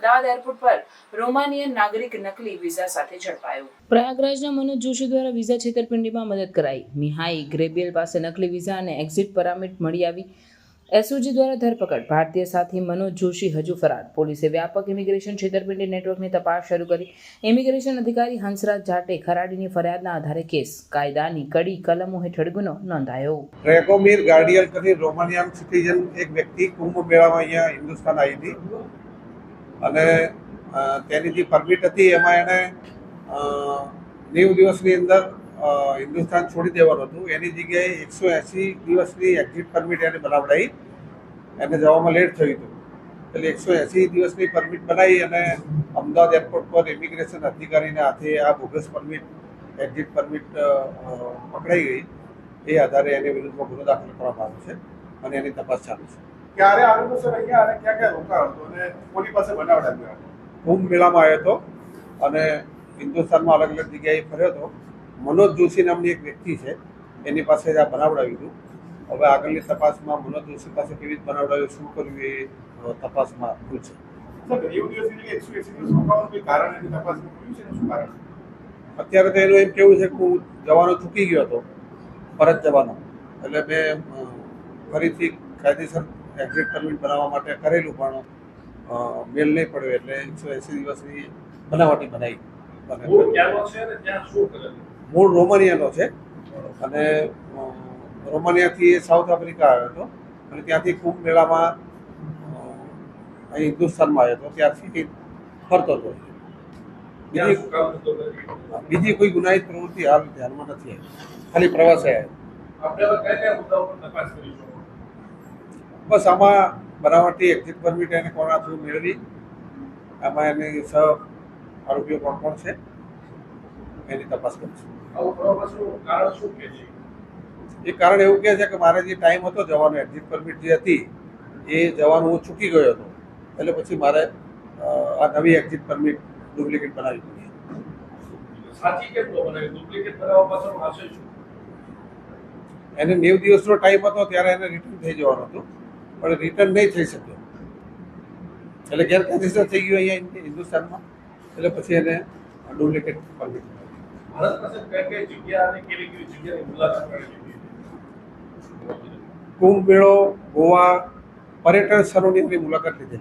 Ahmedabad airport પર Romanian નાગરિક નકલી વિઝા સાથે ઝડપાયો। પ્રયાગરાજના મનોજ જોશી દ્વારા વિઝા છેતરપિંડીમાં મદદ કરાઈ। મિહાઈ ગ્રેબિયલ પાસે નકલી વિઝા અને એક્ઝિટ પરમિટ મળી આવી। એસઓજી દ્વારા ધરપકડ। ભારતીય સાથી મનોજ જોશી હજુ ફરાર। પોલીસે વ્યાપક ઇમિગ્રેશન છેતરપિંડી નેટવર્કની તપાસ શરૂ કરી। ઇમિગ્રેશન અધિકારી હંસરાજ જાટે ખરાડીની ફરિયાદના આધારે કેસ કાયદાની કડી કલમો હેઠળ ગુનો નોંધાયો। ડ્રેગોમીર ગાર્ડિયલ કરીને રોમાનિયન સિટીઝન એક વ્યક્તિ કુંભ મેળામાં અહીંયા હિન્દુસ્તાન આવી હતી અને તેની જે પરમિટ હતી એમાં એને 90 દિવસની અંદર હિન્દુસ્તાન છોડી દેવાનું હતું। એની જગ્યાએ 180 દિવસની એક્ઝિટ પરમિટ એને બનાવડાવી। એને જવામાં લેટ થયું હતું એટલે 180 દિવસની પરમિટ બનાવી અને અમદાવાદ એરપોર્ટ પર ઇમિગ્રેશન અધિકારીના હાથે આ બોગસ પરમિટ એક્ઝિટ પરમિટ પકડાઈ ગઈ। એ આધારે એની વિરુદ્ધમાં ગુનો દાખલ કરવામાં આવ્યો છે અને એની તપાસ ચાલુ છે। ક્યારે આવેલો સર અહીંયા અને ક્યાં ક્યાં રોકાયો હતો અને કોની પાસે બનાવડાવ્યો? કુંભ મેળામાં આવ્યો હતો અને હિન્દુસ્તાનમાં અલગ અલગ જગ્યાએ ફર્યો હતો। મનોજ જોશી નામની એક વ્યક્તિ છે એની પાસે આ બનાવડાવ્યું હતું। હવે આગળની તપાસમાં મનોજ જોશી પાસે કેવી રીતે બનાવડાવ્યું, શું કર્યું એ તપાસમાં પૂછે। સર 90 દિવસની જગ્યાએ 180 દિવસ રોકાવાનું કોઈ કારણ એની તપાસમાં મળ્યું છે? શું કારણ? અત્યારે તો એનું એમ કેવું છે કે હું જવાનો ચૂકી ગયો હતો, પરત જવાનો, એટલે મેં ફરીથી કાયદેસર એક્ઝિટ પરમિટ બનાવવા માટે કરેલું પણ મેલ નહીં પડ્યો એટલે 180 દિવસની બનાવટી બનાવી। મૂળ રોમાનિયાનો છે અને રોમાનિયાથી સાઉથ આફ્રિકા આવ્યો હતો અને ત્યાંથી કુંભ મેળામાં અહીં હિન્દુસ્તાનમાં આવ્યો હતો, ત્યાંથી ફરતો હતો। બીજી કોઈ ગુનાહિત પ્રવૃત્તિ હાલ ધ્યાનમાં નથી આવી, ખાલી પ્રવાસે આવ્યો। બસ આમાં બનાવટી એક્ઝિટ પરમિટ એને કોના થ્રુ મેળવી, આમાં એની સહ આરોપીઓ કોણ કોણ છે એની તપાસ કરીશું। એ કારણ એવું કહે છે કે મારે જે ટાઈમ હતો જવાનો, એક્ઝિટ પરમિટ જે હતી એ જવાનું હું ચૂકી ગયો હતો એટલે પછી મારે આ નવી એક્ઝિટ પરમિટ ડુપ્લિકેટ બનાવવી પડી। એને 90 દિવસનો ટાઈમ હતો ત્યારે એને રિટર્ન થઈ જવાનું હતું પણ રિટર્ન નહીં થઈ શક્યો એટલે ગેરકાયદેસર થઈ ગયું અહીંયા હિન્દુસ્તાનમાં એટલે પછી એને ડુપ્લિકેટ પરમિટ કુંભ મેળો, ગોવા, પર્યટન સ્થળોની મુલાકાત લીધી।